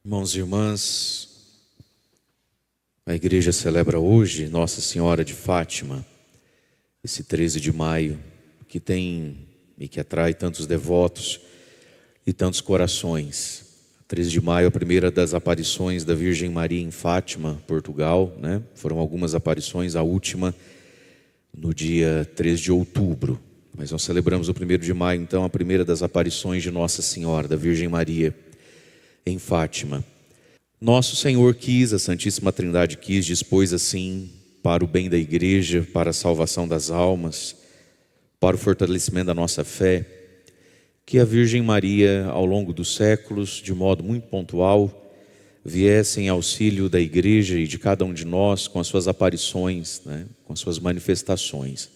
Irmãos e irmãs, a igreja celebra hoje Nossa Senhora de Fátima, esse 13 de maio, que tem e que atrai tantos devotos e tantos corações. 13 de maio, a primeira das aparições da Virgem Maria em Fátima, Portugal, né? Foram algumas aparições, a última no dia 13 de outubro. Mas nós celebramos o 1º de maio, então, a primeira das aparições de Nossa Senhora, da Virgem Maria, em Fátima. Nosso Senhor quis, a Santíssima Trindade quis, dispôs assim, para o bem da igreja, para a salvação das almas, para o fortalecimento da nossa fé, que a Virgem Maria, ao longo dos séculos, de modo muito pontual, viesse em auxílio da igreja e de cada um de nós com as suas aparições, né, com as suas manifestações.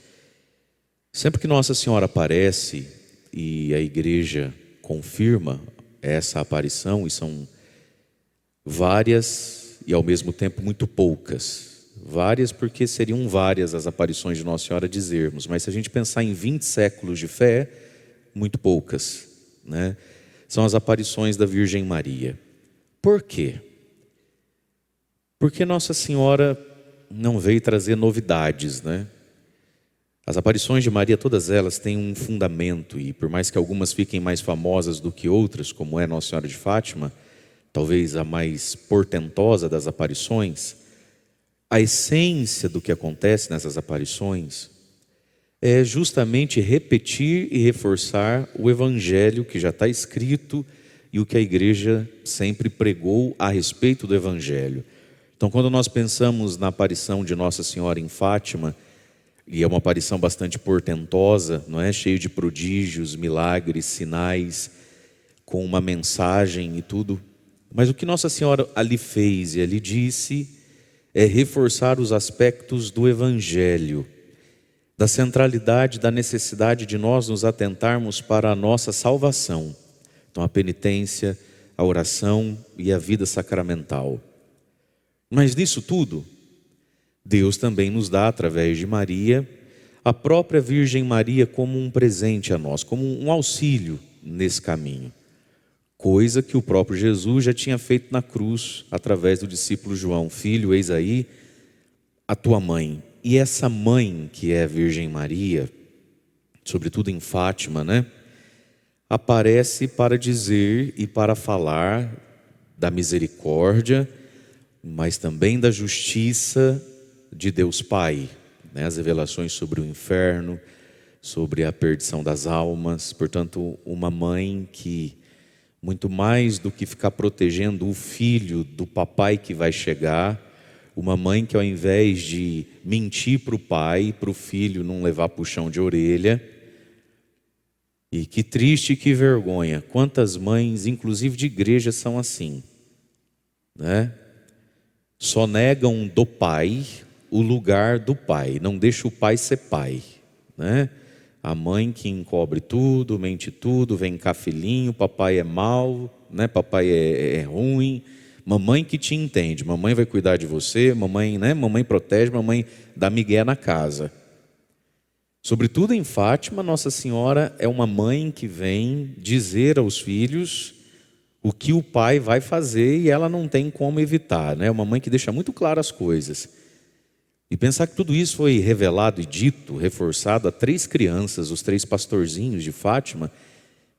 Sempre que Nossa Senhora aparece e a igreja confirma essa aparição, e são várias e ao mesmo tempo muito poucas. Várias porque seriam várias as aparições de Nossa Senhora dizermos, mas se a gente pensar em 20 séculos de fé, muito poucas, né? São as aparições da Virgem Maria. Por quê? Porque Nossa Senhora não veio trazer novidades, né? As aparições de Maria, todas elas têm um fundamento, e por mais que algumas fiquem mais famosas do que outras, como é Nossa Senhora de Fátima, talvez a mais portentosa das aparições, a essência do que acontece nessas aparições é justamente repetir e reforçar o Evangelho que já está escrito e o que a igreja sempre pregou a respeito do Evangelho. Então, quando nós pensamos na aparição de Nossa Senhora em Fátima, e é uma aparição bastante portentosa, não é? Cheio de prodígios, milagres, sinais, com uma mensagem e tudo. Mas o que Nossa Senhora ali fez e ali disse é reforçar os aspectos do Evangelho, da centralidade, da necessidade de nós nos atentarmos para a nossa salvação. Então, a penitência, a oração e a vida sacramental. Mas nisso tudo, Deus também nos dá, através de Maria, a própria Virgem Maria como um presente a nós, como um auxílio nesse caminho. Coisa que o próprio Jesus já tinha feito na cruz, através do discípulo João. Filho, eis aí a tua mãe. E essa mãe, que é a Virgem Maria, sobretudo em Fátima, né? Aparece para dizer e para falar da misericórdia, mas também da justiça de Deus Pai, né? As revelações sobre o inferno, sobre a perdição das almas. Portanto, uma mãe que, muito mais do que ficar protegendo o filho do papai que vai chegar, uma mãe que, ao invés de mentir para o pai, para o filho não levar puxão de orelha. E que triste, que vergonha, quantas mães, inclusive de igreja, são assim, né? Só negam do pai o lugar do pai, não deixa o pai ser pai, né? A mãe que encobre tudo, mente tudo, vem cá filhinho, papai é mau, né? Papai é ruim. Mamãe que te entende, mamãe vai cuidar de você, mamãe, né? Mamãe protege, mamãe dá migué na casa. Sobretudo em Fátima, Nossa Senhora é uma mãe que vem dizer aos filhos o que o pai vai fazer e ela não tem como evitar, né? Uma mãe que deixa muito claro as coisas. E pensar que tudo isso foi revelado e dito, reforçado a 3 crianças, os 3 pastorzinhos de Fátima,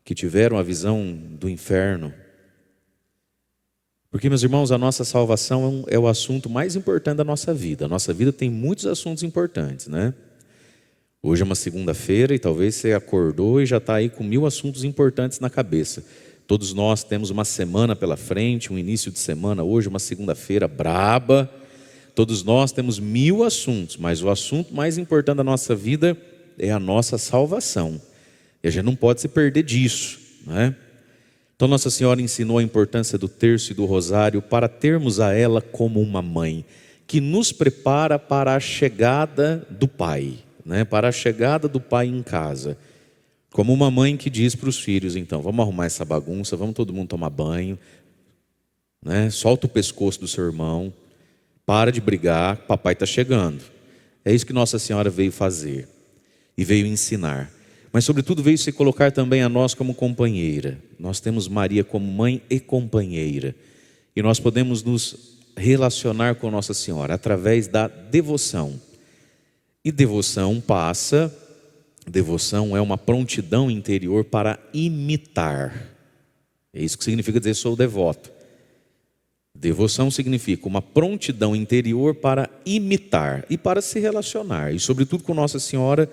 que tiveram a visão do inferno. Porque, meus irmãos, a nossa salvação é o assunto mais importante da nossa vida. A nossa vida tem muitos assuntos importantes, né? Hoje é uma segunda-feira e talvez você acordou e já está aí com 1000 assuntos importantes na cabeça. Todos nós temos uma semana pela frente, um início de semana, hoje uma segunda-feira braba. Todos nós temos 1000 assuntos, mas o assunto mais importante da nossa vida é a nossa salvação. E a gente não pode se perder disso, né? Então Nossa Senhora ensinou a importância do terço e do rosário para termos a ela como uma mãe, que nos prepara para a chegada do Pai, né? Para a chegada do Pai em casa. Como uma mãe que diz para os filhos, então, vamos arrumar essa bagunça, vamos todo mundo tomar banho, né? Solta o pescoço do seu irmão, para de brigar, papai está chegando. É isso que Nossa Senhora veio fazer e veio ensinar. Mas sobretudo veio se colocar também a nós como companheira. Nós temos Maria como mãe e companheira. E nós podemos nos relacionar com Nossa Senhora através da devoção. E devoção é uma prontidão interior para imitar. É isso que significa dizer sou devoto. Devoção significa uma prontidão interior para imitar e para se relacionar. E sobretudo com Nossa Senhora,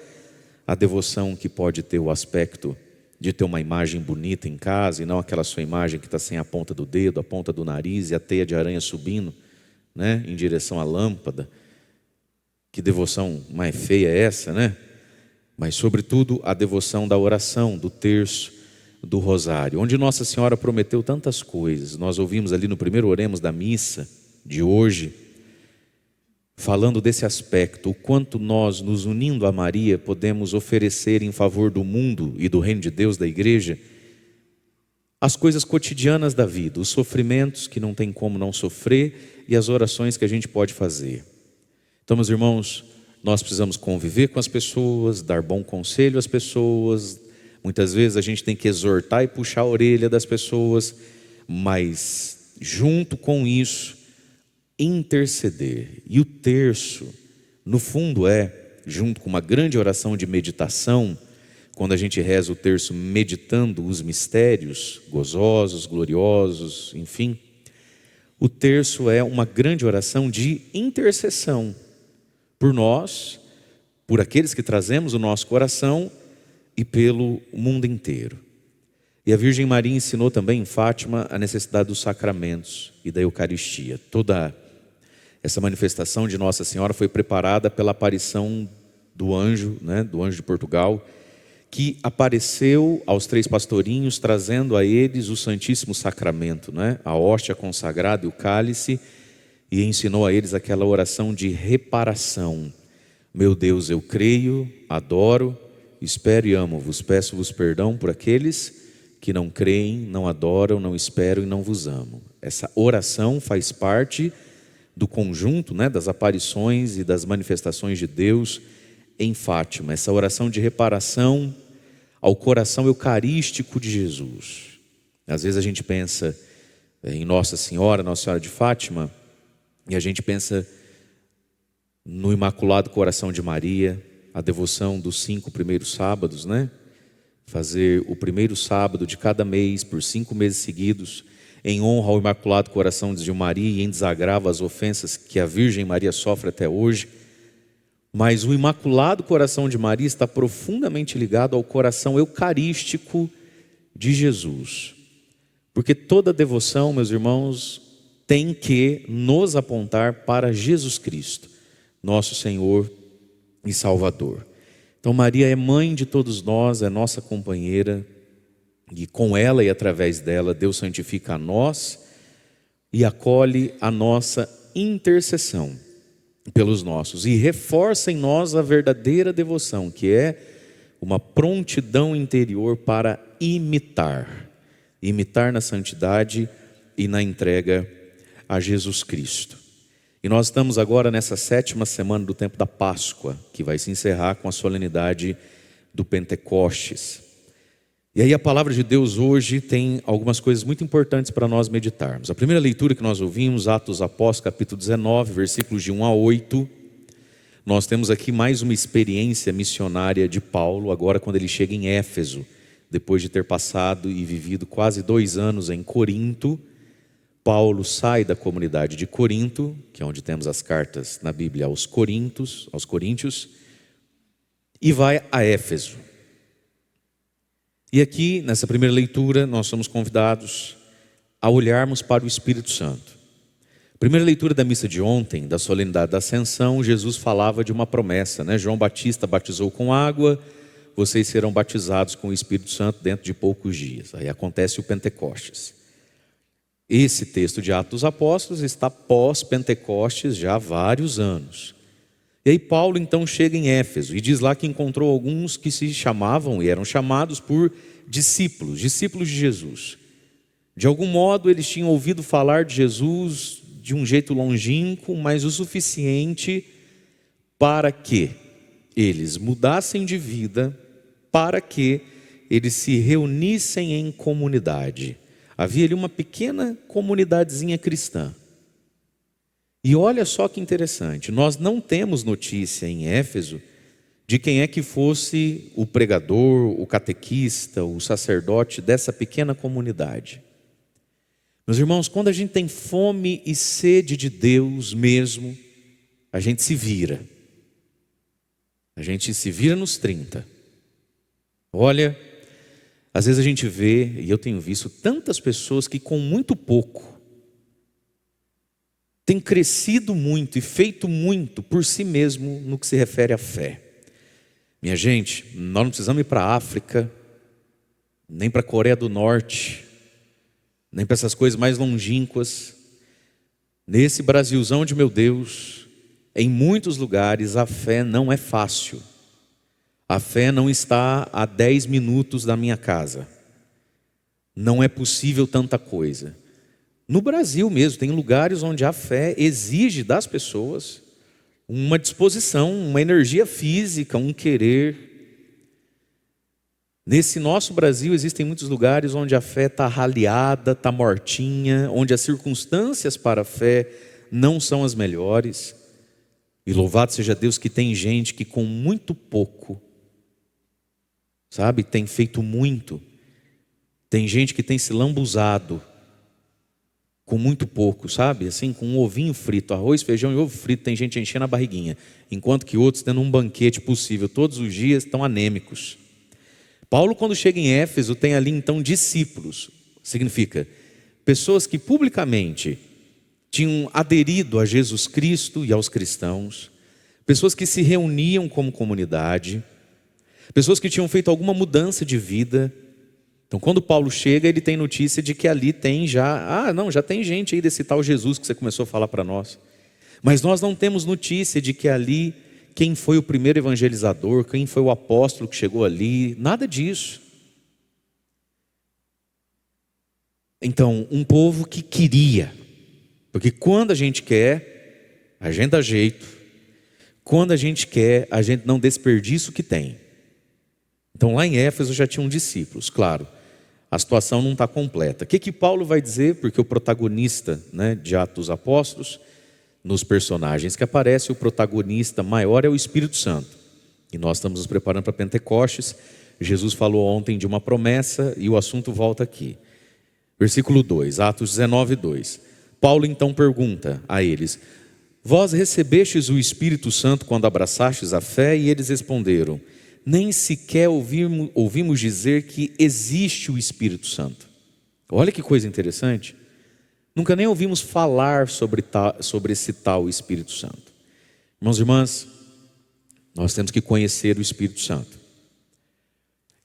a devoção que pode ter o aspecto de ter uma imagem bonita em casa e não aquela sua imagem que está sem a ponta do dedo, a ponta do nariz e a teia de aranha subindo, né, em direção à lâmpada. Que devoção mais feia é essa, né? Mas sobretudo a devoção da oração, do terço, do rosário, onde Nossa Senhora prometeu tantas coisas. Nós ouvimos ali no primeiro oremos da missa de hoje, falando desse aspecto, o quanto nós, nos unindo a Maria, podemos oferecer em favor do mundo e do reino de Deus, da igreja, as coisas cotidianas da vida, os sofrimentos que não tem como não sofrer e as orações que a gente pode fazer. Então, meus irmãos, nós precisamos conviver com as pessoas, dar bom conselho às pessoas. Muitas vezes a gente tem que exortar e puxar a orelha das pessoas, mas junto com isso, interceder. E o terço, no fundo junto com uma grande oração de meditação, quando a gente reza o terço meditando os mistérios gozosos, gloriosos, enfim, o terço é uma grande oração de intercessão por nós, por aqueles que trazemos o nosso coração e pelo mundo inteiro. E a Virgem Maria ensinou também em Fátima a necessidade dos sacramentos e da Eucaristia. Toda essa manifestação de Nossa Senhora foi preparada pela aparição do anjo, do anjo de Portugal, que apareceu aos 3 pastorinhos, trazendo a eles o Santíssimo Sacramento, a hóstia consagrada e o cálice, e ensinou a eles aquela oração de reparação. Meu Deus, eu creio, adoro, espero e amo-vos, peço-vos perdão por aqueles que não creem, não adoram, não esperam e não vos amam. Essa oração faz parte do conjunto das aparições e das manifestações de Deus em Fátima. Essa oração de reparação ao coração eucarístico de Jesus. Às vezes a gente pensa em Nossa Senhora de Fátima, e a gente pensa no Imaculado Coração de Maria, a devoção dos 5 primeiros sábados, Fazer o primeiro sábado de cada mês, por 5 meses seguidos, em honra ao Imaculado Coração de Maria e em desagravo às ofensas que a Virgem Maria sofre até hoje. Mas o Imaculado Coração de Maria está profundamente ligado ao coração eucarístico de Jesus. Porque toda devoção, meus irmãos, tem que nos apontar para Jesus Cristo, nosso Senhor e Salvador. Então Maria é mãe de todos nós, é nossa companheira, e com ela e através dela Deus santifica a nós e acolhe a nossa intercessão pelos nossos e reforça em nós a verdadeira devoção, que é uma prontidão interior para imitar na santidade e na entrega a Jesus Cristo. E nós estamos agora nessa 7ª semana do tempo da Páscoa, que vai se encerrar com a solenidade do Pentecostes. E aí a palavra de Deus hoje tem algumas coisas muito importantes para nós meditarmos. A primeira leitura que nós ouvimos, Atos dos Apóstolos, capítulo 19, versículos de 1 a 8. Nós temos aqui mais uma experiência missionária de Paulo, agora quando ele chega em Éfeso, depois de ter passado e vivido quase 2 anos em Corinto. Paulo sai da comunidade de Corinto, que é onde temos as cartas na Bíblia aos Coríntios, e vai a Éfeso. E aqui, nessa primeira leitura, nós somos convidados a olharmos para o Espírito Santo. Primeira leitura da missa de ontem, da solenidade da Ascensão, Jesus falava de uma promessa, João Batista batizou com água, vocês serão batizados com o Espírito Santo dentro de poucos dias. Aí acontece o Pentecostes. Esse texto de Atos dos Apóstolos está pós-Pentecostes já há vários anos. E aí Paulo então chega em Éfeso e diz lá que encontrou alguns que se chamavam e eram chamados por discípulos de Jesus. De algum modo eles tinham ouvido falar de Jesus de um jeito longínquo, mas o suficiente para que eles mudassem de vida, para que eles se reunissem em comunidade. havia ali uma pequena comunidadezinha cristã. E olha só que interessante, nós não temos notícia em Éfeso de quem é que fosse o pregador, o catequista, o sacerdote dessa pequena comunidade. Meus irmãos, quando a gente tem fome e sede de Deus mesmo, a gente se vira. A gente se vira nos 30. Olha, às vezes a gente vê, e eu tenho visto tantas pessoas que com muito pouco têm crescido muito e feito muito por si mesmo no que se refere à fé. Minha gente, nós não precisamos ir para a África, nem para a Coreia do Norte, nem para essas coisas mais longínquas. Nesse Brasilzão de meu Deus, em muitos lugares a fé não é fácil. A fé não está a 10 minutos da minha casa. Não é possível tanta coisa. No Brasil mesmo, tem lugares onde a fé exige das pessoas uma disposição, uma energia física, um querer. Nesse nosso Brasil existem muitos lugares onde a fé está raleada, está mortinha, onde as circunstâncias para a fé não são as melhores. E louvado seja Deus que tem gente que com muito pouco, sabe, tem feito muito. Tem gente que tem se lambuzado com muito pouco, sabe, assim, com um ovinho frito, arroz, feijão e ovo frito, tem gente enchendo a barriguinha, enquanto que outros tendo um banquete possível, todos os dias estão anêmicos. Paulo, quando chega em Éfeso, tem ali então discípulos, significa pessoas que publicamente tinham aderido a Jesus Cristo e aos cristãos, pessoas que se reuniam como comunidade, pessoas que tinham feito alguma mudança de vida. Então, quando Paulo chega, ele tem notícia de que ali tem já tem gente aí desse tal Jesus que você começou a falar para nós. Mas nós não temos notícia de que ali, quem foi o primeiro evangelizador, quem foi o apóstolo que chegou ali, nada disso. Então, um povo que queria, porque quando a gente quer, a gente dá jeito. Quando a gente quer, a gente não desperdiça o que tem. Então lá em Éfeso já tinham discípulos, claro, a situação não está completa. O que Paulo vai dizer? Porque o protagonista, de Atos dos Apóstolos, nos personagens que aparecem, o protagonista maior é o Espírito Santo. E nós estamos nos preparando para Pentecostes. Jesus falou ontem de uma promessa e o assunto volta aqui. Versículo 2, Atos 19, 2. Paulo então pergunta a eles: vós recebestes o Espírito Santo quando abraçastes a fé? E eles responderam: nem sequer ouvimos dizer que existe o Espírito Santo. Olha que coisa interessante. Nunca nem ouvimos falar sobre esse tal Espírito Santo. Irmãos e irmãs, nós temos que conhecer o Espírito Santo.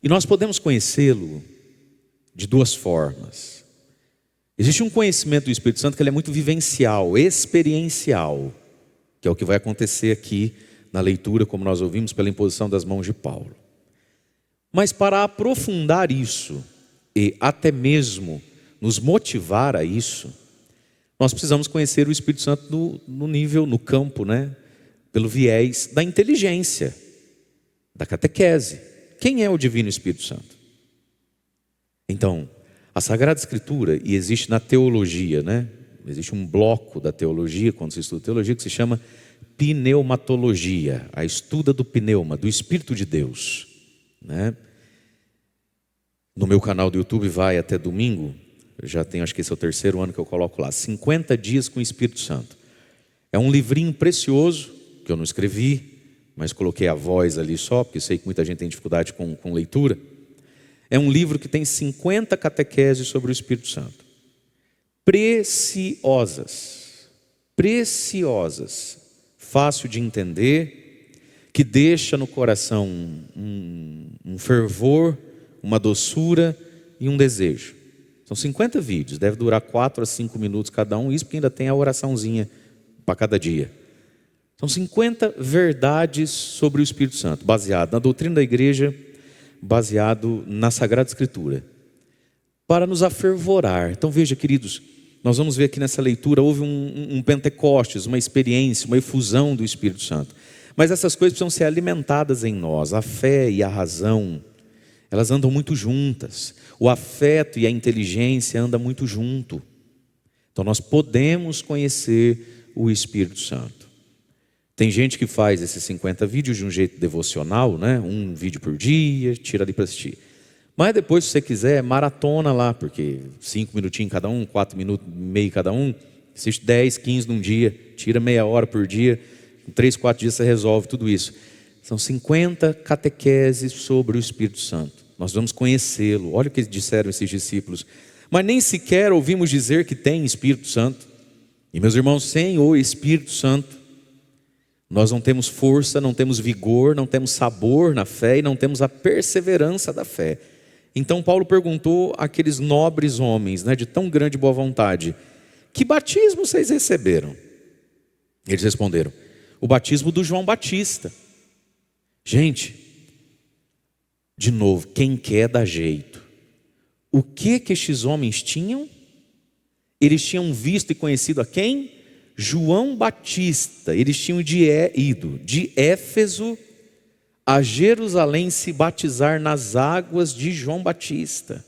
E nós podemos conhecê-lo de duas formas. Existe um conhecimento do Espírito Santo que ele é muito vivencial, experiencial, que é o que vai acontecer aqui na leitura, como nós ouvimos, pela imposição das mãos de Paulo. Mas para aprofundar isso, e até mesmo nos motivar a isso, nós precisamos conhecer o Espírito Santo no nível, no campo, pelo viés da inteligência, da catequese. Quem é o Divino Espírito Santo? Então, a Sagrada Escritura, e existe na teologia, existe um bloco da teologia, quando se estuda teologia, que se chama pneumatologia, a estuda do pneuma, do Espírito de Deus. No meu canal do YouTube vai até domingo, eu já tenho, acho que esse é o 3º ano que eu coloco lá, 50 dias com o Espírito Santo. É um livrinho precioso, que eu não escrevi, mas coloquei a voz ali só, porque eu sei que muita gente tem dificuldade com leitura. É um livro que tem 50 catequeses sobre o Espírito Santo. Preciosas, fácil de entender, que deixa no coração um fervor, uma doçura e um desejo. São 50 vídeos, deve durar 4 a 5 minutos cada um, isso porque ainda tem a oraçãozinha para cada dia. São 50 verdades sobre o Espírito Santo, baseado na doutrina da igreja, baseado na Sagrada Escritura, para nos afervorar. Então veja, queridos, nós vamos ver aqui nessa leitura, houve um Pentecostes, uma experiência, uma efusão do Espírito Santo. Mas essas coisas precisam ser alimentadas em nós, a fé e a razão, Elas andam muito juntas. O afeto e a inteligência andam muito junto. Então nós podemos conhecer o Espírito Santo. Tem gente que faz esses 50 vídeos de um jeito devocional, né? Um vídeo por dia, tira ali para assistir. Mas depois, se você quiser, maratona lá, porque 5 minutinhos cada um, 4 minutos e meio cada um, assiste 10, 15 num dia, tira meia hora por dia, em 3, 4 dias você resolve tudo isso. São 50 catequeses sobre o Espírito Santo. Nós vamos conhecê-lo. Olha o que disseram esses discípulos. Mas nem sequer ouvimos dizer que tem Espírito Santo. E meus irmãos, sem o Espírito Santo, nós não temos força, não temos vigor, não temos sabor na fé e não temos a perseverança da fé. Então Paulo perguntou àqueles nobres homens, né, de tão grande boa vontade: que batismo vocês receberam? Eles responderam: o batismo do João Batista. Gente, de novo, quem quer dá jeito. O que estes homens tinham? Eles tinham visto e conhecido a quem? João Batista. Eles tinham ido de Éfeso a Jerusalém se batizar nas águas de João Batista.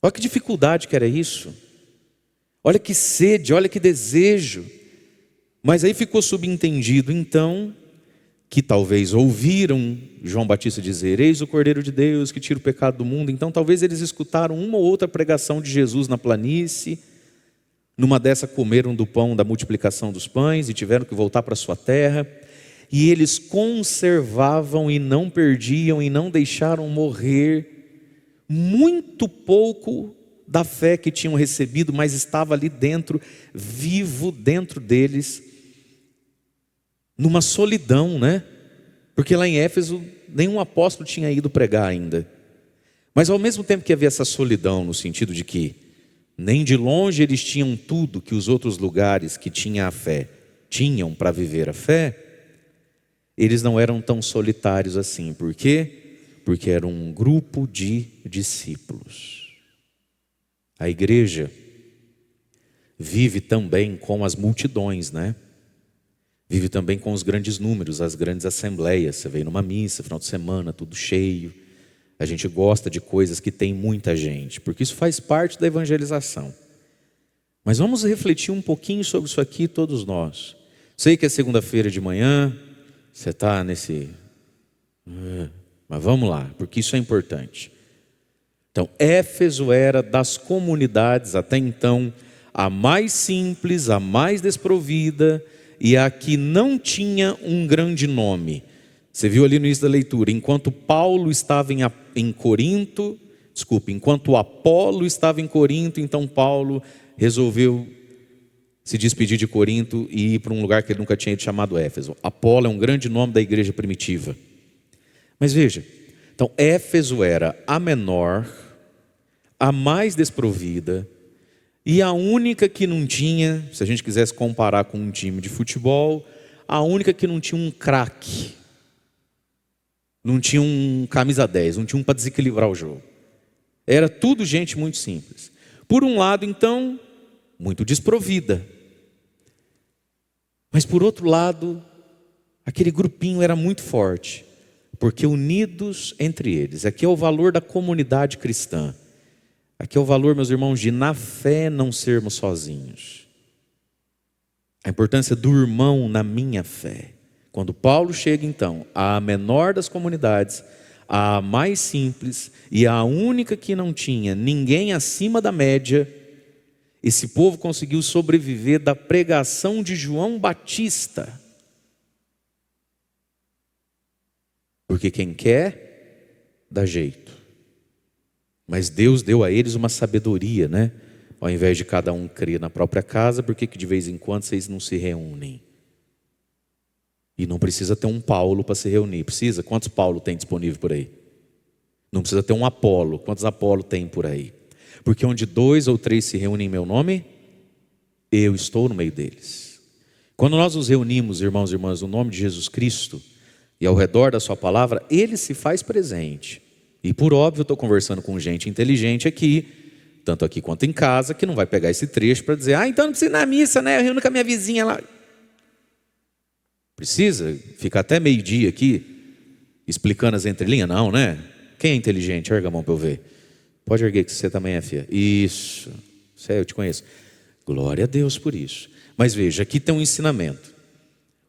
Olha que dificuldade que era isso. Olha que sede, olha que desejo. Mas aí ficou subentendido então que talvez ouviram João Batista dizer: eis o Cordeiro de Deus que tira o pecado do mundo. Então talvez eles escutaram uma ou outra pregação de Jesus na planície. Numa dessa comeram do pão da multiplicação dos pães e tiveram que voltar para sua terra. E eles conservavam e não perdiam e não deixaram morrer muito pouco da fé que tinham recebido, mas estava ali dentro, vivo dentro deles, numa solidão, né? Porque lá em Éfeso nenhum apóstolo tinha ido pregar ainda. Mas ao mesmo tempo que havia essa solidão, no sentido de que nem de longe eles tinham tudo que os outros lugares que tinham a fé tinham para viver a fé, eles não eram tão solitários assim. Por quê? Porque era um grupo de discípulos. A igreja vive também com as multidões, né? Vive também com os grandes números, as grandes assembleias. Você vem numa missa, final de semana, tudo cheio. A gente gosta de coisas que tem muita gente, porque isso faz parte da evangelização. Mas vamos refletir um pouquinho sobre isso aqui, todos nós. Sei que é segunda-feira de manhã, você está nesse... Mas vamos lá, porque isso é importante. Então, Éfeso era das comunidades até então a mais simples, a mais desprovida e a que não tinha um grande nome. Você viu ali no início da leitura, enquanto Paulo estava em Corinto, enquanto Apolo estava em Corinto, então Paulo resolveu se despedir de Corinto e ir para um lugar que ele nunca tinha ido, chamado Éfeso. Apolo é um grande nome da igreja primitiva. Mas veja, então Éfeso era a menor, a mais desprovida e a única que não tinha, se a gente quisesse comparar com um time de futebol, a única que não tinha um craque, não tinha um camisa 10, não tinha um para desequilibrar o jogo. Era tudo gente muito simples. Por um lado, então, muito desprovida. Mas por outro lado, aquele grupinho era muito forte, porque unidos entre eles. Aqui é o valor da comunidade cristã. Aqui é o valor, meus irmãos, de na fé não sermos sozinhos. A importância do irmão na minha fé. Quando Paulo chega então à menor das comunidades, à mais simples e à única que não tinha ninguém acima da média, esse povo conseguiu sobreviver da pregação de João Batista. Porque quem quer, dá jeito. Mas Deus deu a eles uma sabedoria, né? Ao invés de cada um crer na própria casa, por que de vez em quando vocês não se reúnem? E não precisa ter um Paulo para se reunir. Precisa? Quantos Paulo tem disponível por aí? Não precisa ter um Apolo. Quantos Apolo tem por aí? Porque onde 2 ou 3 se reúnem em meu nome, eu estou no meio deles. Quando nós nos reunimos, irmãos e irmãs, no nome de Jesus Cristo e ao redor da sua palavra, Ele se faz presente. E por óbvio, eu estou conversando com gente inteligente aqui, tanto aqui quanto em casa, que não vai pegar esse trecho para dizer: então não precisa ir na missa, né? Eu reúno com a minha vizinha lá. Precisa ficar até meio-dia aqui explicando as entrelinhas? Não, né? Quem é inteligente? Erga a mão para eu ver. Pode erguer que você também é, filha. Isso, eu te conheço. Glória a Deus por isso. Mas veja, aqui tem um ensinamento.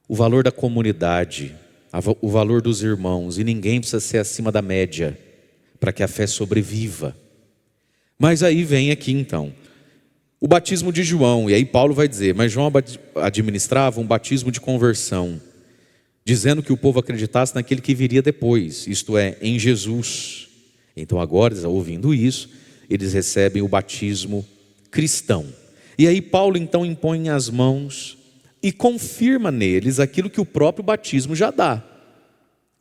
O valor da comunidade, o valor dos irmãos, e ninguém precisa ser acima da média para que a fé sobreviva. Mas aí vem aqui então o batismo de João, e aí Paulo vai dizer, mas João administrava um batismo de conversão, dizendo que o povo acreditasse naquele que viria depois, isto é, em Jesus. Então agora, ouvindo isso, eles recebem o batismo cristão. E aí Paulo então impõe as mãos e confirma neles aquilo que o próprio batismo já dá,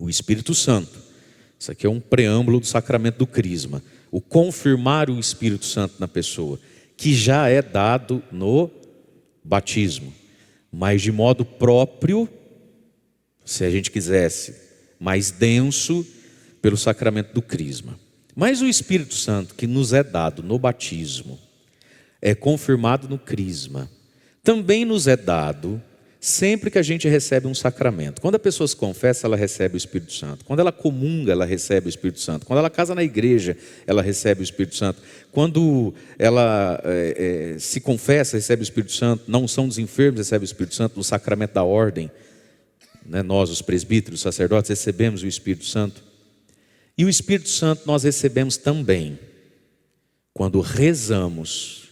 o Espírito Santo. Isso aqui é um preâmbulo do sacramento do crisma, o confirmar o Espírito Santo na pessoa, que já é dado no batismo, mas de modo próprio, se a gente quisesse, mais denso, pelo sacramento do crisma. Mas o Espírito Santo que nos é dado no batismo, é confirmado no crisma, também nos é dado sempre que a gente recebe um sacramento. Quando a pessoa se confessa, ela recebe o Espírito Santo. Quando ela comunga, ela recebe o Espírito Santo. Quando ela casa na igreja, ela recebe o Espírito Santo. Quando ela se confessa, recebe o Espírito Santo. Na unção dos enfermos, recebe o Espírito Santo. No sacramento da ordem, né, nós, os presbíteros, os sacerdotes, recebemos o Espírito Santo. E o Espírito Santo nós recebemos também quando rezamos.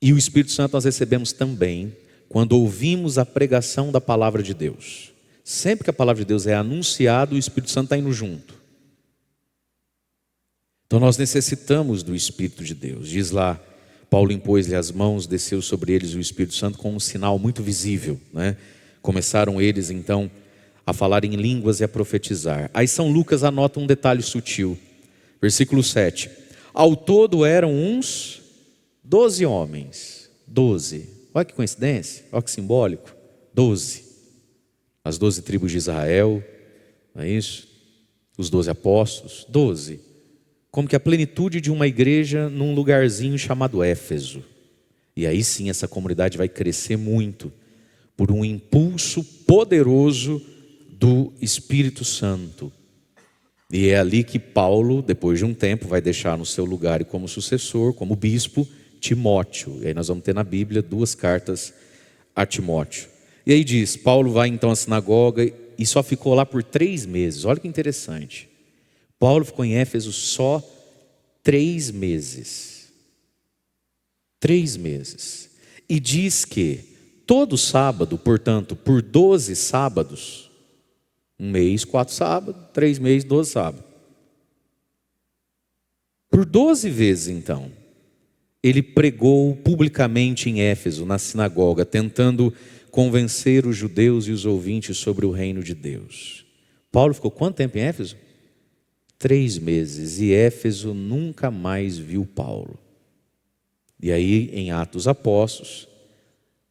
E o Espírito Santo nós recebemos também quando ouvimos a pregação da palavra de Deus. Sempre que a palavra de Deus é anunciada, o Espírito Santo está indo junto. Então nós necessitamos do Espírito de Deus. Diz lá, Paulo impôs-lhe as mãos, desceu sobre eles o Espírito Santo com um sinal muito visível, né? Começaram eles então a falar em línguas e a profetizar. Aí São Lucas anota um detalhe sutil. Versículo 7. Ao todo eram uns 12 homens. 12. Olha que coincidência, olha que simbólico. 12. As 12 tribos de Israel, não é isso? Os 12 apóstolos, 12. Como que a plenitude de uma igreja num lugarzinho chamado Éfeso. E aí sim essa comunidade vai crescer muito, por um impulso poderoso do Espírito Santo. E é ali que Paulo, depois de um tempo, vai deixar no seu lugar e como sucessor, como bispo, Timóteo. E aí nós vamos ter na Bíblia 2 cartas a Timóteo. E aí diz, Paulo vai então à sinagoga e só ficou lá por 3 meses. Olha que interessante. Paulo ficou em Éfeso só 3 meses. 3 meses. E diz que todo sábado, portanto, por 12 sábados, 1 mês, 4 sábados, 3 meses, 12 sábados. Por 12 vezes então, ele pregou publicamente em Éfeso, na sinagoga, tentando convencer os judeus e os ouvintes sobre o reino de Deus. Paulo ficou quanto tempo em Éfeso? 3 meses, e Éfeso nunca mais viu Paulo. E aí, em Atos Apóstolos,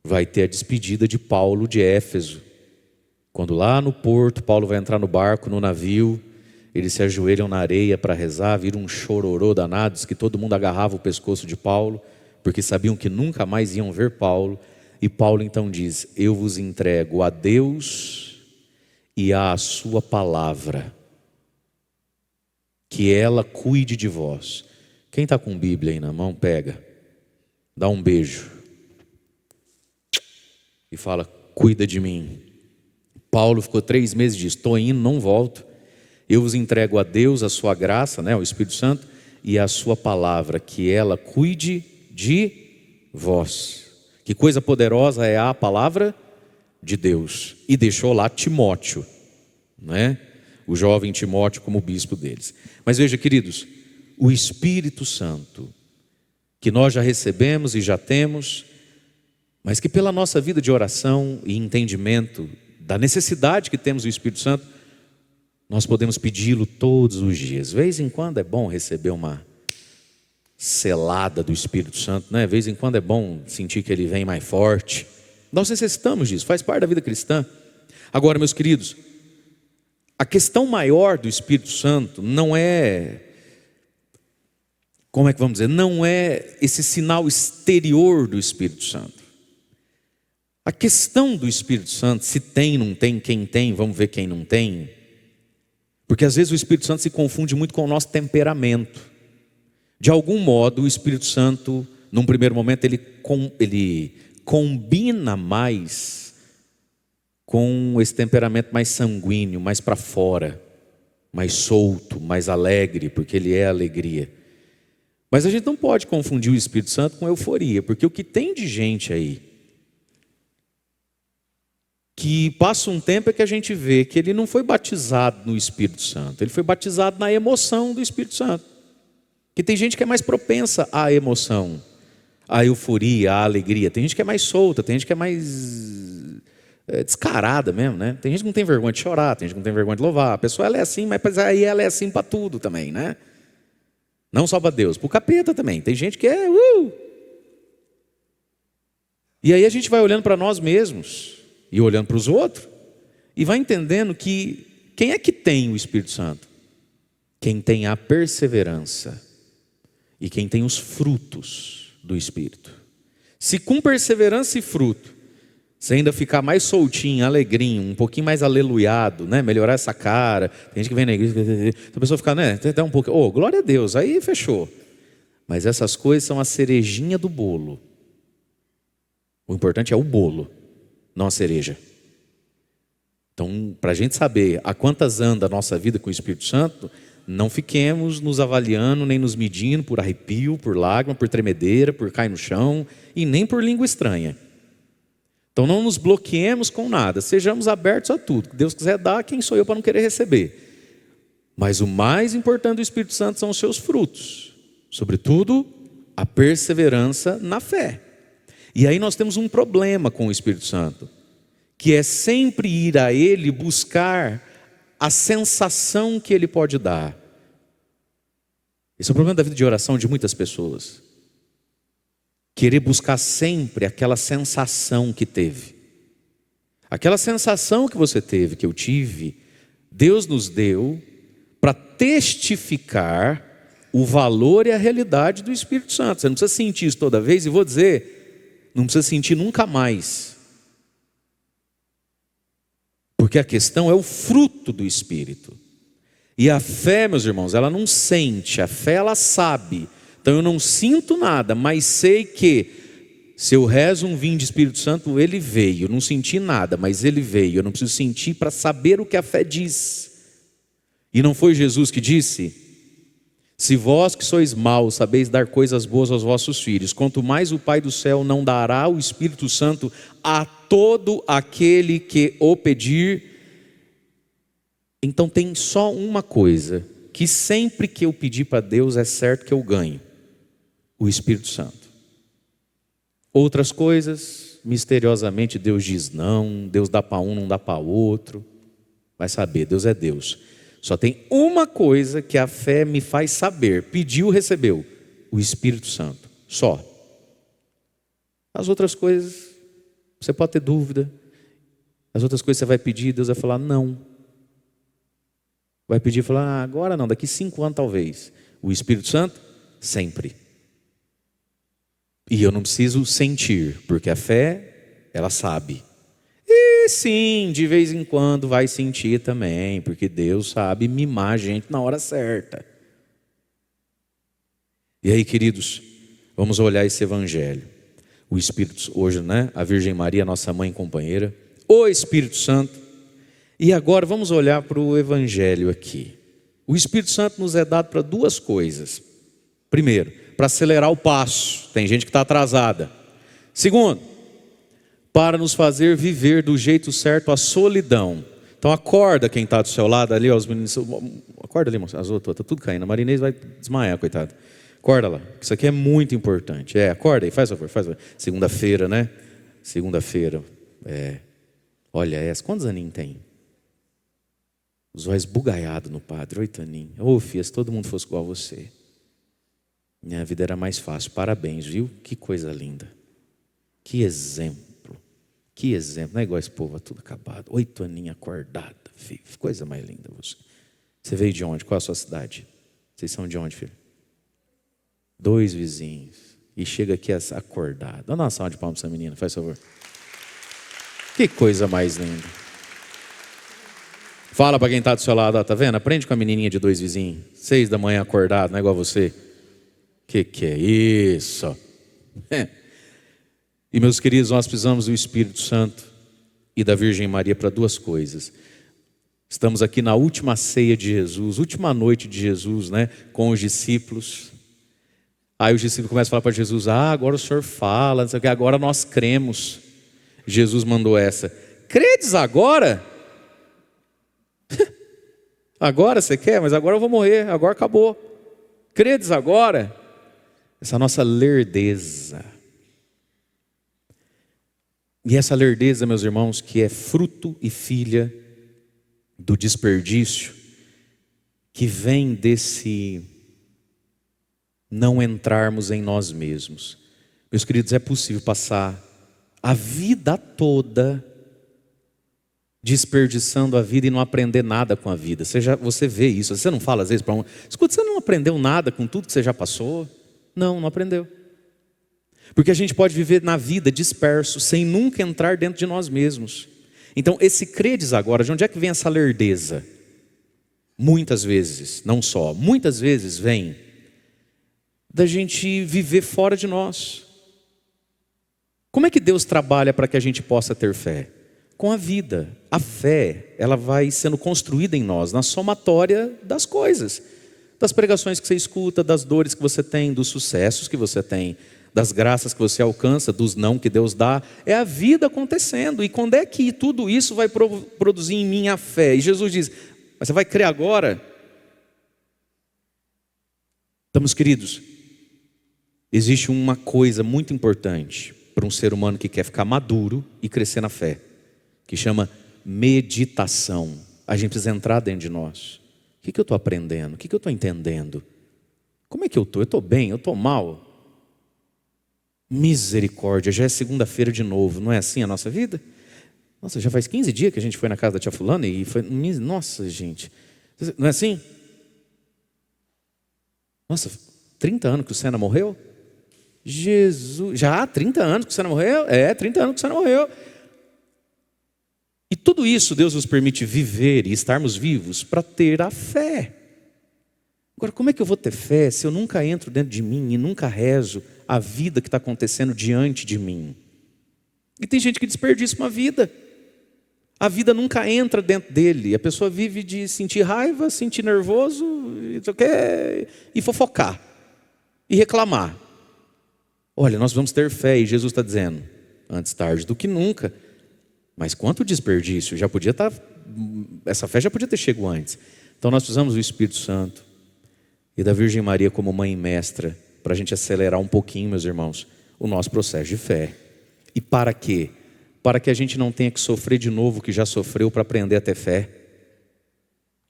vai ter a despedida de Paulo de Éfeso. Quando lá no porto, Paulo vai entrar no barco, no navio, eles se ajoelham na areia para rezar, vira um chororô danado, diz que todo mundo agarrava o pescoço de Paulo, porque sabiam que nunca mais iam ver Paulo. E Paulo então diz, eu vos entrego a Deus e à sua palavra, que ela cuide de vós. Quem está com Bíblia aí na mão, pega, dá um beijo e fala, cuida de mim. Paulo ficou 3 meses e diz, estou indo, não volto. Eu vos entrego a Deus, a sua graça, né, o Espírito Santo, e a sua palavra, que ela cuide de vós. Que coisa poderosa é a palavra de Deus. E deixou lá Timóteo, né? O jovem Timóteo como bispo deles. Mas veja, queridos, o Espírito Santo, que nós já recebemos e já temos, mas que pela nossa vida de oração e entendimento da necessidade que temos do Espírito Santo, nós podemos pedi-lo todos os dias. De vez em quando é bom receber uma selada do Espírito Santo, né? De vez em quando é bom sentir que ele vem mais forte. Nós necessitamos disso, faz parte da vida cristã. Agora, meus queridos, a questão maior do Espírito Santo não é, como é que vamos dizer, não é esse sinal exterior do Espírito Santo. A questão do Espírito Santo, se tem, não tem, quem tem, vamos ver quem não tem. Porque às vezes o Espírito Santo se confunde muito com o nosso temperamento. De algum modo o Espírito Santo, num primeiro momento, ele combina mais com esse temperamento mais sanguíneo, mais para fora, mais solto, mais alegre, porque ele é alegria. Mas a gente não pode confundir o Espírito Santo com euforia, porque o que tem de gente aí que passa um tempo é que a gente vê que ele não foi batizado no Espírito Santo, ele foi batizado na emoção do Espírito Santo. Que tem gente que é mais propensa à emoção, à euforia, à alegria. Tem gente que é mais solta, tem gente que é mais descarada mesmo, né? Tem gente que não tem vergonha de chorar, tem gente que não tem vergonha de louvar. A pessoa ela é assim, mas aí ela é assim para tudo também, né? Não só para Deus, para o capeta também. Tem gente que é... E aí a gente vai olhando para nós mesmos e olhando para os outros e vai entendendo que quem é que tem o Espírito Santo? Quem tem a perseverança e quem tem os frutos do Espírito. Se com perseverança e fruto você ainda ficar mais soltinho, alegrinho, um pouquinho mais aleluiado, né? Melhorar essa cara. Tem gente que vem na igreja, a pessoa fica, né? Até um pouco, glória a Deus, aí fechou. Mas essas coisas são a cerejinha do bolo. O importante é o bolo, não a cereja. Então, para a gente saber a quantas anda a nossa vida com o Espírito Santo, não fiquemos nos avaliando, nem nos medindo por arrepio, por lágrima, por tremedeira, por cair no chão e nem por língua estranha. Então não nos bloqueemos com nada, sejamos abertos a tudo. Que Deus quiser dar, quem sou eu para não querer receber? Mas o mais importante do Espírito Santo são os seus frutos. Sobretudo, a perseverança na fé. E aí nós temos um problema com o Espírito Santo, que é sempre ir a Ele buscar a sensação que Ele pode dar. Esse é o problema da vida de oração de muitas pessoas. Querer buscar sempre aquela sensação que teve. Aquela sensação que você teve, que eu tive, Deus nos deu para testificar o valor e a realidade do Espírito Santo. Você não precisa sentir isso toda vez, e vou dizer, não precisa sentir nunca mais. Porque a questão é o fruto do Espírito. E a fé, meus irmãos, ela não sente, a fé ela sabe. Então eu não sinto nada, mas sei que se eu rezo um vinho de Espírito Santo, ele veio. Eu não senti nada, mas ele veio. Eu não preciso sentir para saber o que a fé diz. E não foi Jesus que disse: se vós que sois maus sabeis dar coisas boas aos vossos filhos, quanto mais o Pai do céu não dará o Espírito Santo a todo aquele que o pedir. Então tem só uma coisa, que sempre que eu pedir para Deus é certo que eu ganho: o Espírito Santo. Outras coisas, misteriosamente Deus diz não, Deus dá para um, não dá para outro. Vai saber, Deus é Deus. Só tem uma coisa que a fé me faz saber: pediu, recebeu, o Espírito Santo, só. As outras coisas, você pode ter dúvida. As outras coisas você vai pedir, Deus vai falar não. Vai pedir e falar, agora não, daqui 5 anos talvez. O Espírito Santo, sempre. E eu não preciso sentir, porque a fé, ela sabe. E sim, de vez em quando vai sentir também, porque Deus sabe mimar a gente na hora certa. E aí, queridos, vamos olhar esse evangelho. O Espírito, hoje, né? A Virgem Maria, nossa mãe e companheira. O Espírito Santo. E agora vamos olhar para o evangelho aqui. O Espírito Santo nos é dado para 2 coisas. Primeiro, para acelerar o passo. Tem gente que está atrasada. Segundo, para nos fazer viver do jeito certo a solidão. Então acorda quem está do seu lado ali, ó, os meninos. Acorda ali, moça. As outras, está tudo caindo. A Marinês vai desmaiar, coitada. Acorda lá. Isso aqui é muito importante. Acorda aí, faz favor, faz favor. Segunda-feira, né? Segunda-feira. Olha essa. Quantos aninhos tem? Os olhos esbugalhados no padre, 8 aninhos. Filha, se todo mundo fosse igual a você, minha vida era mais fácil. Parabéns, viu? Que coisa linda. Que exemplo. Que exemplo. Não é igual esse povo, tudo acabado. 8 aninhos acordada, filho. Coisa mais linda você. Você veio de onde? Qual a sua cidade? Vocês são de onde, filho? 2 vizinhos. E chega aqui acordado. Dá uma salva de palmas para essa menina, faz favor. Que coisa mais linda. Fala para quem está do seu lado, ó, tá vendo? Aprende com a menininha de 2 vizinhos. 6 da manhã acordado, não é igual você. Que é isso? E meus queridos, nós precisamos do Espírito Santo e da Virgem Maria para 2 coisas. Estamos aqui na última ceia de Jesus, última noite de Jesus, né? Com os discípulos. Aí os discípulos começam a falar para Jesus: agora o Senhor fala, não sei o que, agora nós cremos. Jesus mandou essa: credes agora? Agora você quer? Mas agora eu vou morrer, agora acabou. Credes agora? Essa nossa lerdeza. E essa lerdeza, meus irmãos, que é fruto e filha do desperdício, que vem desse não entrarmos em nós mesmos. Meus queridos, é possível passar a vida toda desperdiçando a vida e não aprender nada com a vida. Você vê isso. Você não fala às vezes para um: escuta, você não aprendeu nada com tudo que você já passou? Não aprendeu. Porque a gente pode viver na vida disperso, sem nunca entrar dentro de nós mesmos. Então esse credes agora, de onde é que vem essa lerdeza? Muitas vezes, não só, muitas vezes vem da gente viver fora de nós. Como é que Deus trabalha para que a gente possa ter fé? Com a vida. A fé, ela vai sendo construída em nós, na somatória das coisas. Das pregações que você escuta, das dores que você tem, dos sucessos que você tem, das graças que você alcança, dos não que Deus dá. É a vida acontecendo. E quando é que tudo isso vai produzir em mim a fé? E Jesus diz: mas você vai crer agora? Então, meus queridos, existe uma coisa muito importante para um ser humano que quer ficar maduro e crescer na fé, que chama meditação. A gente precisa entrar dentro de nós. O que eu estou aprendendo? O que eu estou entendendo? Como é que eu estou? Eu estou bem? Eu estou mal? Misericórdia, já é segunda-feira de novo. Não é assim a nossa vida? Nossa, já faz 15 dias que a gente foi na casa da tia fulana e foi... Nossa, gente, não é assim? Nossa, 30 anos que o Senna morreu? Jesus, já há 30 anos que o Senna morreu? 30 anos que o Senna morreu. E tudo isso Deus nos permite viver e estarmos vivos para ter a fé. Agora, como é que eu vou ter fé se eu nunca entro dentro de mim e nunca rezo a vida que está acontecendo diante de mim? E tem gente que desperdiça uma vida. A vida nunca entra dentro dele. A pessoa vive de sentir raiva, sentir nervoso, e fofocar, e reclamar. Olha, nós vamos ter fé, e Jesus está dizendo: antes tarde do que nunca. Mas quanto desperdício, já podia estar, essa fé já podia ter chegado antes. Então nós precisamos do Espírito Santo e da Virgem Maria como mãe e mestra, para a gente acelerar um pouquinho, meus irmãos, o nosso processo de fé. E para quê? Para que a gente não tenha que sofrer de novo o que já sofreu para aprender a ter fé.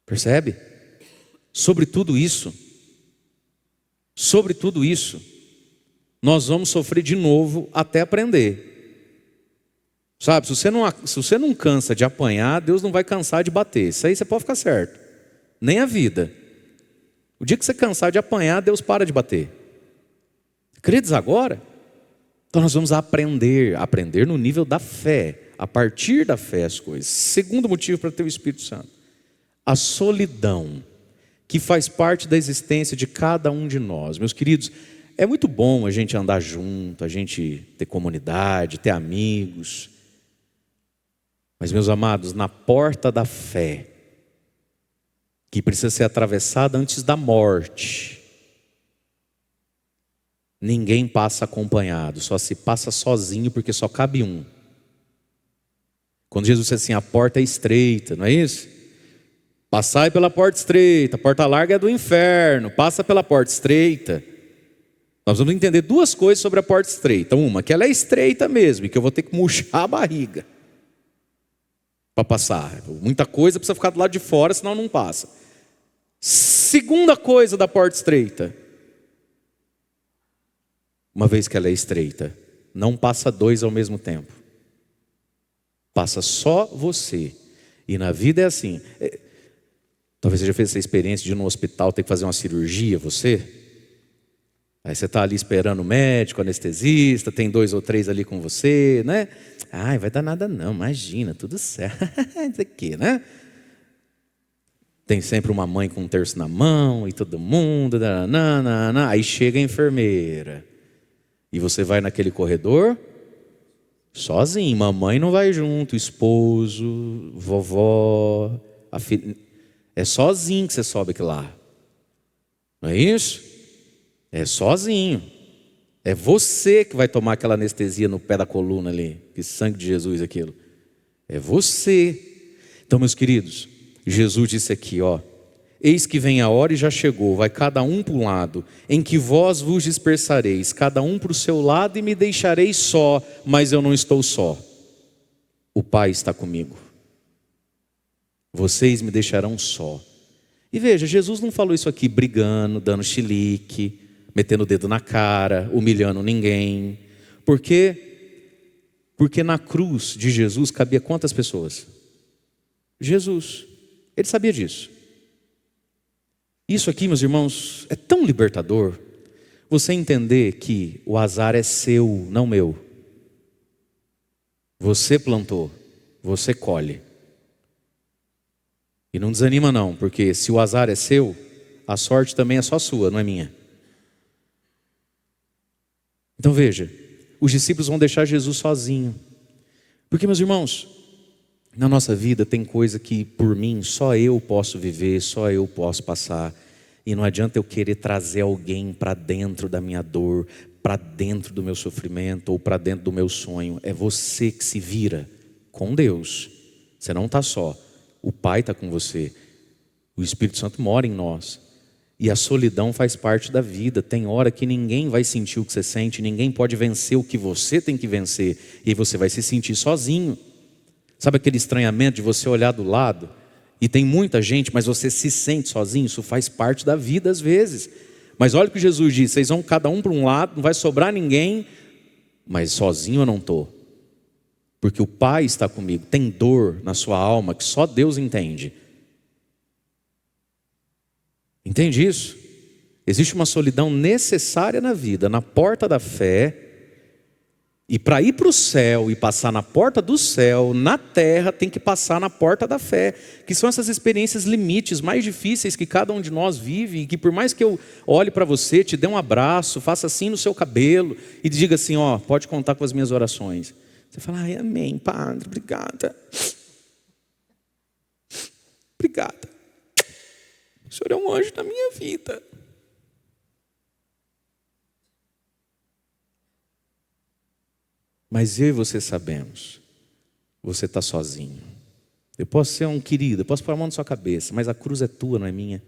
Percebe? Sobre tudo isso, nós vamos sofrer de novo até aprender. Sabe, se você não cansa de apanhar, Deus não vai cansar de bater. Isso aí você pode ficar certo. Nem a vida. O dia que você cansar de apanhar, Deus para de bater. Credes agora? Então nós vamos aprender no nível da fé, a partir da fé as coisas. Segundo motivo para ter o Espírito Santo: a solidão, que faz parte da existência de cada um de nós. Meus queridos, é muito bom a gente andar junto, a gente ter comunidade, ter amigos. Mas, meus amados, na porta da fé, que precisa ser atravessada antes da morte, ninguém passa acompanhado, só se passa sozinho, porque só cabe um. Quando Jesus disse assim: a porta é estreita, não é isso? Passai pela porta estreita, a porta larga é do inferno, passa pela porta estreita. Nós vamos entender 2 coisas sobre a porta estreita. Uma, que ela é estreita mesmo, e que eu vou ter que murchar a barriga para passar. Muita coisa precisa ficar do lado de fora, senão não passa. Segunda coisa da porta estreita: uma vez que ela é estreita, não passa 2 ao mesmo tempo. Passa só você. E na vida é assim. Talvez você já fez essa experiência de ir no hospital ter que fazer uma cirurgia, você? Aí você está ali esperando o médico, o anestesista, tem 2 ou 3 ali com você, né? Ai, vai dar nada não, imagina, tudo certo. Isso aqui, né? Tem sempre uma mãe com um terço na mão e todo mundo, nananana. Aí chega a enfermeira. E você vai naquele corredor sozinho, mamãe não vai junto, esposo, vovó, a filha. É sozinho que você sobe aqui lá. Não é isso? É sozinho. É você que vai tomar aquela anestesia no pé da coluna ali. Que sangue de Jesus aquilo. É você. Então, meus queridos, Jesus disse aqui, ó: eis que vem a hora e já chegou, vai cada um para um lado, em que vós vos dispersareis, cada um para o seu lado, e me deixareis só, mas eu não estou só. O Pai está comigo. Vocês me deixarão só. E veja, Jesus não falou isso aqui brigando, dando chilique, metendo o dedo na cara, humilhando ninguém. Por quê? Porque na cruz de Jesus cabia quantas pessoas? Jesus. Ele sabia disso. Isso aqui, meus irmãos, é tão libertador. Você entender que o azar é seu, não meu. Você plantou, você colhe. E não desanima não, porque se o azar é seu, a sorte também é só sua, não é minha. Então veja, os discípulos vão deixar Jesus sozinho. Porque, meus irmãos, na nossa vida tem coisa que por mim só eu posso viver, só eu posso passar. E não adianta eu querer trazer alguém para dentro da minha dor, para dentro do meu sofrimento ou para dentro do meu sonho. É você que se vira com Deus. Você não está só. O Pai está com você. O Espírito Santo mora em nós. E a solidão faz parte da vida. Tem hora que ninguém vai sentir o que você sente, ninguém pode vencer o que você tem que vencer. E aí você vai se sentir sozinho. Sabe aquele estranhamento de você olhar do lado e tem muita gente, mas você se sente sozinho? Isso faz parte da vida às vezes. Mas olha o que Jesus diz: vocês vão cada um para um lado, não vai sobrar ninguém, mas sozinho eu não estou. Porque o Pai está comigo. Tem dor na sua alma que só Deus entende. Entende isso? Existe uma solidão necessária na vida, na porta da fé. E para ir para o céu e passar na porta do céu, na terra, tem que passar na porta da fé. Que são essas experiências limites mais difíceis que cada um de nós vive. E que por mais que eu olhe para você, te dê um abraço, faça assim no seu cabelo e diga assim, ó, pode contar com as minhas orações. Você fala, ai, amém, Padre, obrigada. Obrigada. O Senhor é um anjo na minha vida. Mas eu e você sabemos, você está sozinho. Eu posso ser um querido, eu posso pôr a mão na sua cabeça, mas a cruz é tua, não é minha.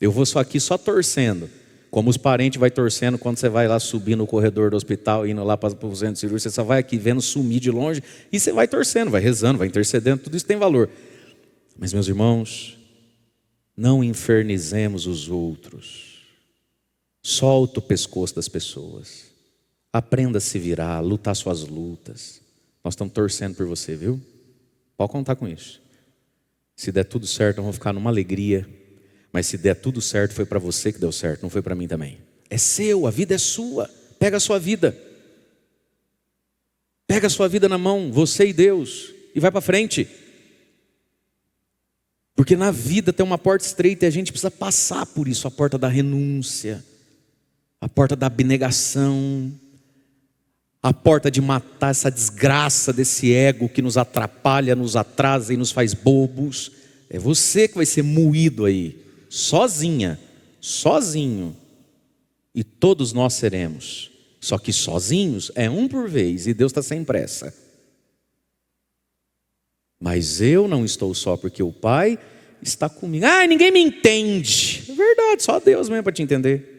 Eu vou só aqui só torcendo, como os parentes vão torcendo quando você vai lá subir no corredor do hospital, indo lá para o centro de cirurgia, você só vai aqui vendo sumir de longe, e você vai torcendo, vai rezando, vai intercedendo, tudo isso tem valor. Mas meus irmãos, não infernizemos os outros. Solta o pescoço das pessoas. Aprenda a se virar, lutar suas lutas. Nós estamos torcendo por você, viu? Pode contar com isso. Se der tudo certo, nós vamos ficar numa alegria. Mas se der tudo certo, foi para você que deu certo, não foi para mim também. É seu, a vida é sua. Pega a sua vida. Pega a sua vida na mão, você e Deus, e vai para frente. Porque na vida tem uma porta estreita e a gente precisa passar por isso. A porta da renúncia, a porta da abnegação, a porta de matar essa desgraça desse ego que nos atrapalha, nos atrasa e nos faz bobos. É você que vai ser moído aí, sozinha, sozinho. E todos nós seremos. Só que sozinhos é um por vez e Deus está sem pressa. Mas eu não estou só porque o Pai está comigo. Ah, ninguém me entende. É verdade, só Deus mesmo para te entender.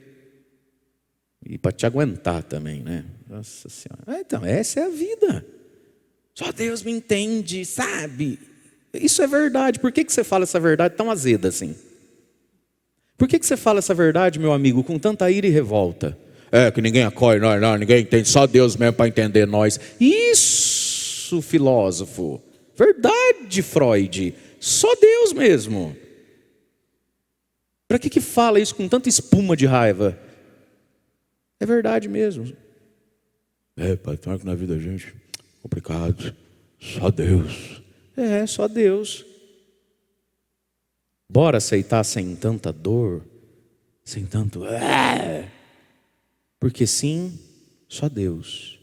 E para te aguentar também, né? Nossa Senhora. Então, essa é a vida. Só Deus me entende, sabe? Isso é verdade. Por que você fala essa verdade tão azeda assim? Por que você fala essa verdade, meu amigo, com tanta ira e revolta? É que ninguém acolhe nós, não, ninguém entende, só Deus mesmo para entender nós. Isso, filósofo. Verdade, Freud. Só Deus mesmo. Para que fala isso com tanta espuma de raiva? É verdade mesmo. Pai, tem hora que na vida da gente, complicado. Só Deus. Só Deus. Bora aceitar sem tanta dor, sem tanto... Porque sim, só Deus.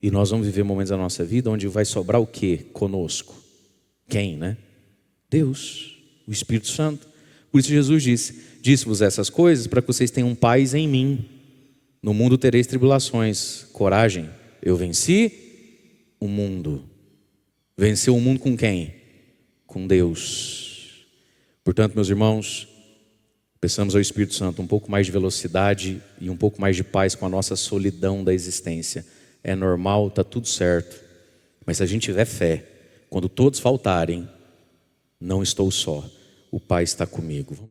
E nós vamos viver momentos da nossa vida onde vai sobrar o quê conosco? Quem, né? Deus, o Espírito Santo. Por isso Jesus disse-vos essas coisas para que vocês tenham paz em mim. No mundo tereis tribulações. Coragem, eu venci o mundo. Venceu o mundo com quem? Com Deus. Portanto, meus irmãos, peçamos ao Espírito Santo um pouco mais de velocidade e um pouco mais de paz com a nossa solidão da existência. É normal, está tudo certo. Mas se a gente tiver fé, quando todos faltarem, não estou só, o Pai está comigo.